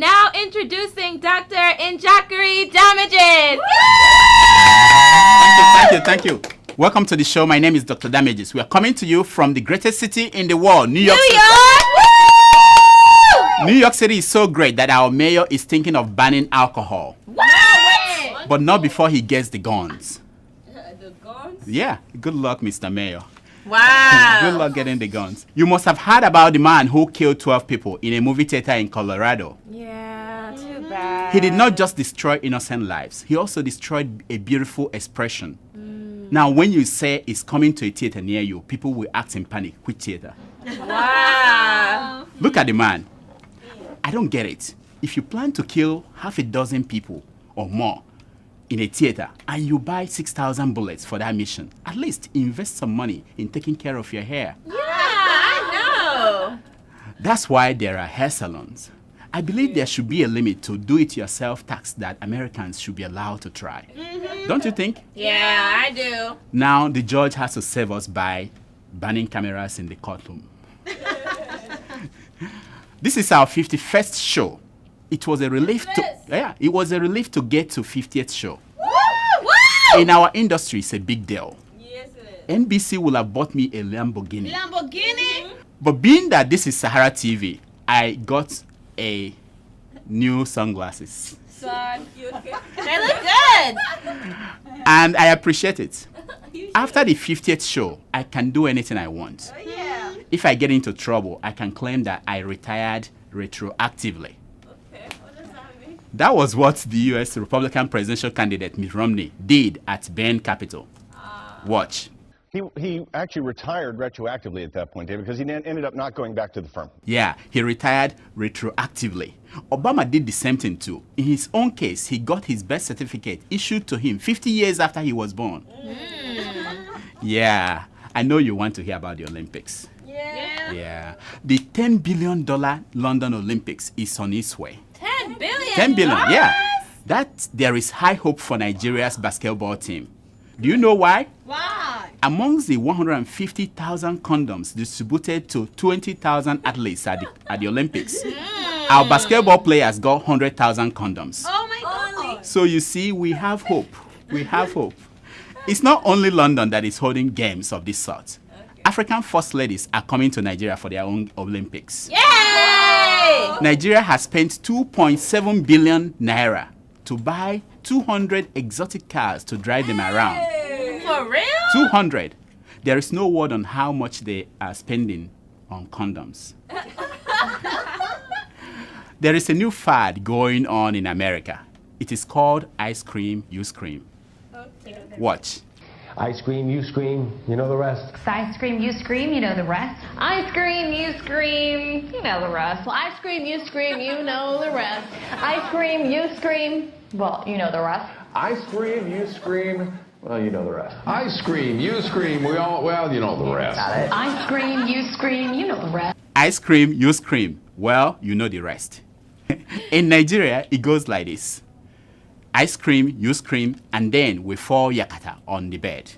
Now introducing Dr. Injakari Damages. Thank you. Welcome to the show. My name is Dr. Damages. We are coming to you from the greatest city in the world, New York City. New York City is so great that our mayor is thinking of banning alcohol. What? But not before he gets the guns. The guns? Yeah, good luck, Mr. Mayor. Wow. Good luck getting the guns. You must have heard about the man who killed 12 people in a movie theater in Colorado. Yeah, too bad. He did not just destroy innocent lives. He also destroyed a beautiful expression. Now, when you say it's coming to a theater near you, people will act in panic. Which theater? Wow. Look at the man. I don't get it. If you plan to kill half a dozen people or more in a theater and you buy 6,000 bullets for that mission, at least invest some money in taking care of your hair. Yeah, I know. That's why there are hair salons. I believe there should be a limit to do-it-yourself tax that Americans should be allowed to try. Don't you think? Yeah, I do. Now the judge has to save us by banning cameras in the courtroom. This is our 51st show. It was a relief to get to 50th show. Woo! In our industry, it's a big deal. Yes, it is. NBC will have bought me a Lamborghini. Lamborghini? But being that this is Sahara TV, I got a new sunglasses. Son, you okay? They look good. And I appreciate it. After the 50th show, I can do anything I want. Oh, yeah. If I get into trouble, I can claim that I retired retroactively. Okay, what does that mean? That was what the U.S. Republican presidential candidate Mitt Romney did at Bain Capital. Watch. He actually retired retroactively at that point, David, because he ended up not going back to the firm. Yeah, he retired retroactively. Obama did the same thing too. In his own case, he got his birth certificate issued to him 50 years after he was born. Yeah, I know you want to hear about the Olympics. Yeah. The $10 billion London Olympics is on its way. 10 billion. 10 billion, yeah. That there is high hope for Nigeria's basketball team. Do you know why? Why? Amongst the 150,000 condoms distributed to 20,000 athletes at the Olympics, our basketball players got 100,000 condoms. Oh my God. So you see, we have hope. We have hope. It's not only London that is holding games of this sort. African first ladies are coming to Nigeria for their own Olympics. Yay! Nigeria has spent 2.7 billion naira to buy 200 exotic cars to drive them around. For real? 200. There is no word on how much they are spending on condoms. There is a new fad going on in America. It is called ice cream, you scream. Okay. Watch. Ice cream, you scream, you know the rest. Ice cream, you scream, you know the rest. Ice cream, you scream, you know the rest. Well, ice cream, you scream, you know the rest. Ice cream, you scream, well, you know the rest. Ice cream, you scream, well, you know the rest. Ice cream, you scream, well, you know the rest. Ice cream, you scream, you know the rest. Ice cream, you scream. Well, you know the rest. In Nigeria, it goes like this. Ice cream, you scream, and then we fall yakata on the bed.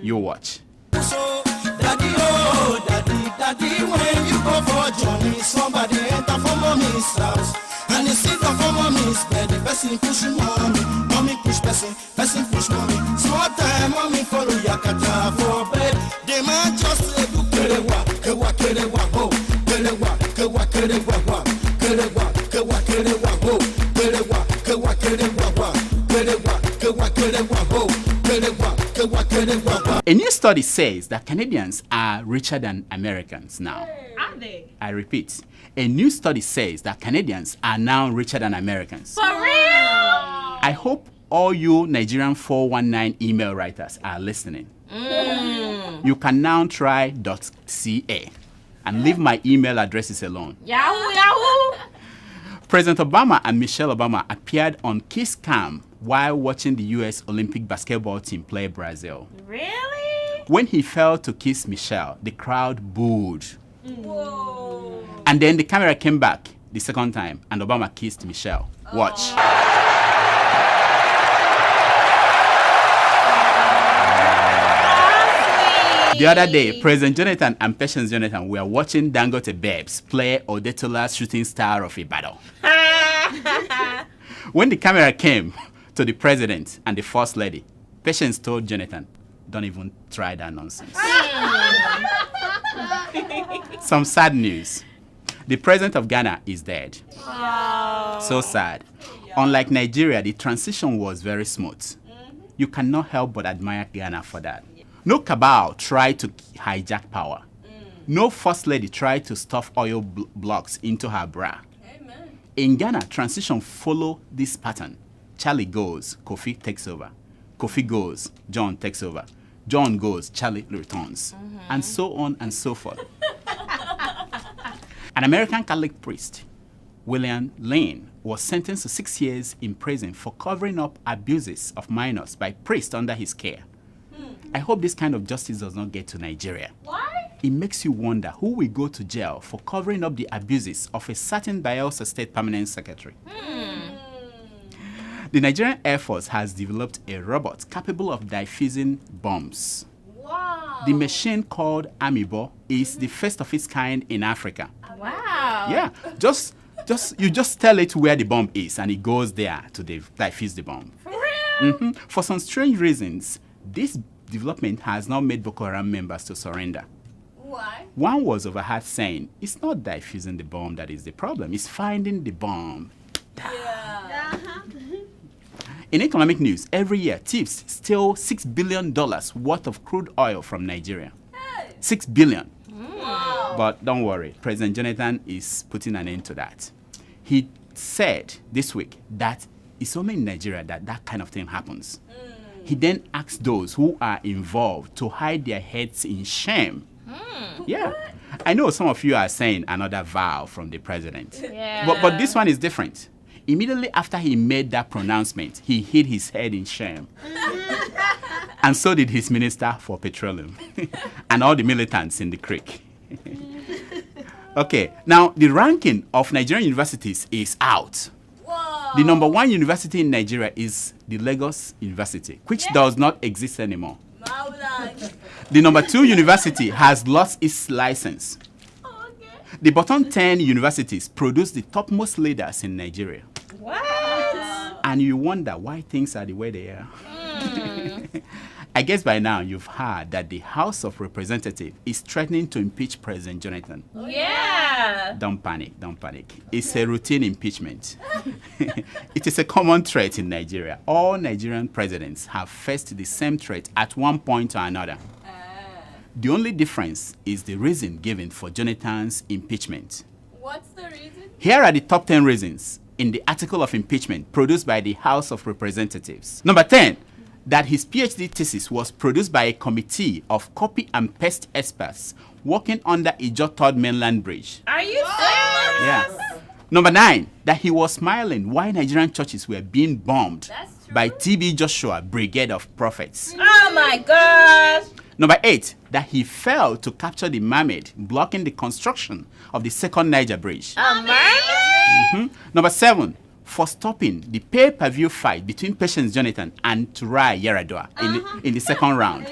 You watch. So, daddy, oh, daddy, when you go for journey, somebody enter for mommy's house. And you sit down for mommy's bed, the person push mommy, mommy push person push mommy. Small time, mommy follow yakata for bed. The man just say, do kerewa, ho, kerewa, ho, A new study says that Canadians are richer than Americans now. Are they? I repeat, a new study says that Canadians are now richer than Americans. For real? I hope all you Nigerian 419 email writers are listening. You can now try .ca and leave my email addresses alone. Yahoo! President Obama and Michelle Obama appeared on Kiss Cam while watching the U.S. Olympic basketball team play Brazil. Really? When he fell to kiss Michelle, the crowd booed. Whoa. And then the camera came back the second time and Obama kissed Michelle. Watch. The other day, President Jonathan and Patience Jonathan were watching Dangote Babes play Odetola's shooting star of Ibadan. When the camera came to the president and the first lady, Patience told Jonathan, don't even try that nonsense. Some sad news. The president of Ghana is dead. So sad. Unlike Nigeria, the transition was very smooth. You cannot help but admire Ghana for that. No cabal tried to hijack power. No first lady tried to stuff oil blocks into her bra. In Ghana, transition follow this pattern. Charlie goes, Kofi takes over. Kofi goes, John takes over. John goes, Charlie returns. And so on and so forth. An American Catholic priest, William Lane, was sentenced to 6 years in prison for covering up abuses of minors by priests under his care. I hope this kind of justice does not get to Nigeria. Why? It makes you wonder who will go to jail for covering up the abuses of a certain Bayelsa State Permanent Secretary. The Nigerian Air Force has developed a robot capable of diffusing bombs. Wow. The machine called Amiibo is the first of its kind in Africa. Wow. Yeah, you just tell it where the bomb is and it goes there to diffuse the bomb. For real? For some strange reasons, this development has not made Boko Haram members to surrender. Why? One was overheard saying, it's not diffusing the bomb that is the problem, it's finding the bomb. Yeah. In economic news, every year, thieves steal $6 billion worth of crude oil from Nigeria. Hey. $6 billion. Wow. But don't worry, President Jonathan is putting an end to that. He said this week that it's only in Nigeria that that kind of thing happens. He then asked those who are involved to hide their heads in shame. Yeah. I know some of you are saying another vow from the president. Yeah. But this one is different. Immediately after he made that pronouncement, he hid his head in shame. And so did his minister for petroleum and all the militants in the creek. Okay, now the ranking of Nigerian universities is out. Whoa. The number 1 university in Nigeria is the Lagos University, which does not exist anymore. Maula. The number 2 university has lost its license. Okay. The bottom 10 universities produce the topmost leaders in Nigeria. Wow. And you wonder why things are the way they are. I guess by now you've heard that the House of Representatives is threatening to impeach President Jonathan. Yeah. Don't panic, don't panic. It's a routine impeachment. It is a common threat in Nigeria. All Nigerian presidents have faced the same threat at one point or another. The only difference is the reason given for Jonathan's impeachment. What's the reason? Here are the top 10 reasons in the article of impeachment produced by the House of Representatives. Number 10, that his PhD thesis was produced by a committee of copy and paste experts working under Ijo Third Mainland Bridge. Are you serious? Yeah. Number 9, that he was smiling while Nigerian churches were being bombed That's true. by TB Joshua Brigade of Prophets. Oh my gosh. Number 8, that he failed to capture the mermaid blocking the construction of the second Niger Bridge. A mermaid? Number 7, for stopping the pay-per-view fight between Patience Jonathan and Turai Yaradua in the second round.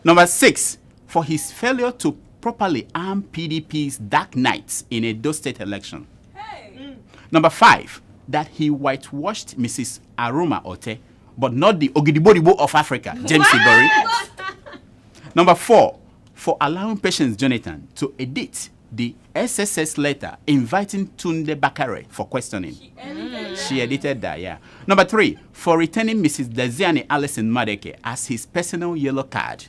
Number 6, for his failure to properly arm PDP's dark knights in a Edo State election. Hey. Number 5, that he whitewashed Mrs. Aruma Ote, but not the Ogidibodibo of Africa, James Igori. Number 4, for allowing Patience Jonathan to edit the SSS letter inviting Tunde Bakare for questioning. She edited that, yeah. Number 3, for returning Mrs. Desiane Alison Madeke as his personal yellow card,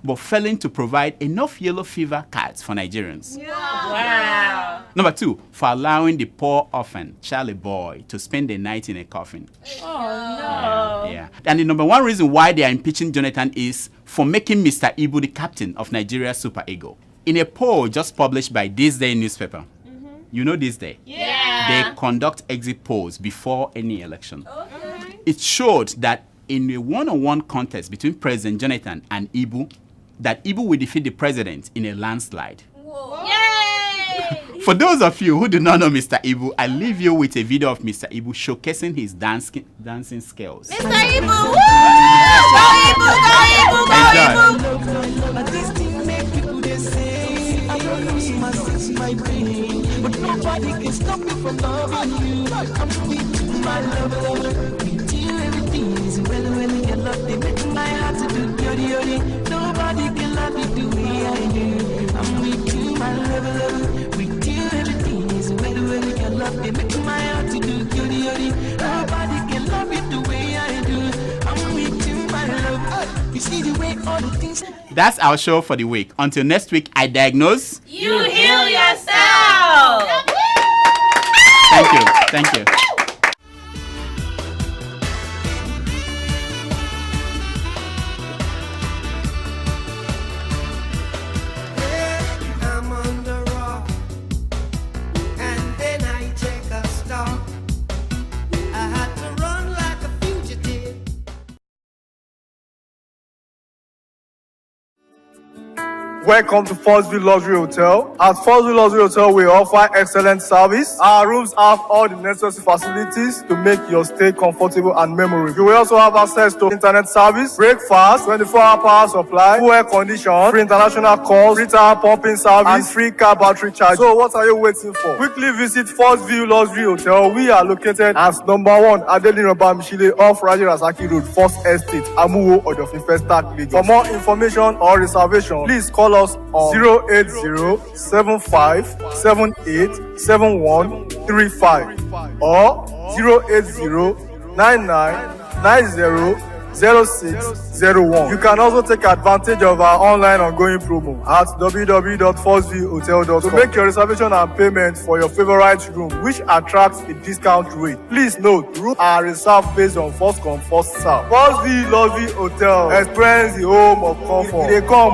but failing to provide enough yellow fever cards for Nigerians. Wow. Number 2, for allowing the poor orphan, Charlie Boy, to spend the night in a coffin. Oh no. Yeah. And the number 1 reason why they are impeaching Jonathan is for making Mr. Ibu the captain of Nigeria's Super Eagle. In a poll just published by This Day newspaper, you know This Day? Yeah. They conduct exit polls before any election. Okay. It showed that in a one-on-one contest between President Jonathan and Ibu, that Ibu will defeat the president in a landslide. Whoa. Yay. For those of you who do not know Mr. Ibu, I leave you with a video of Mr. Ibu showcasing his dancing skills. Mr. Ibu. Woo! Go Ibu, go Ibu, go Ibu. Enjoy. way. Nobody can love you the way I do. I'm with you, my love. With you, everything is well. Your love, they make my heart to do yori. Nobody can love you the way I do. I'm with you, my love. You see the way all the things. That's our show for the week. Until next week, I diagnose. You heal yourself. Thank you. I'm on the rock, and then I take a stop. I had to run like a fugitive. Welcome to Forstview Luxury Hotel. At Forstview Luxury Hotel, we offer excellent service. Our rooms have all the necessary facilities to make your stay comfortable and memorable. You will also have access to internet service, breakfast, 24-hour power supply, full air condition, free international calls, free tire pumping service, and free car battery charge. So what are you waiting for? Quickly visit Forstview Luxury Hotel. We are located at number 1 Adeola Mishile off Raji Rasaki Road, First Estate, Amuwo, Odofin Festac, Lagos. For more information or reservation, please call us on 08075787135 or 08099900601. You can also take advantage of our online ongoing promo at www.forceviewhotel.com to make your reservation and payment for your favorite room, which attracts a discount rate. Please note, rooms are reserved based on first come, first serve. Forstview Luxury Hotel. Experience the home of comfort. They come.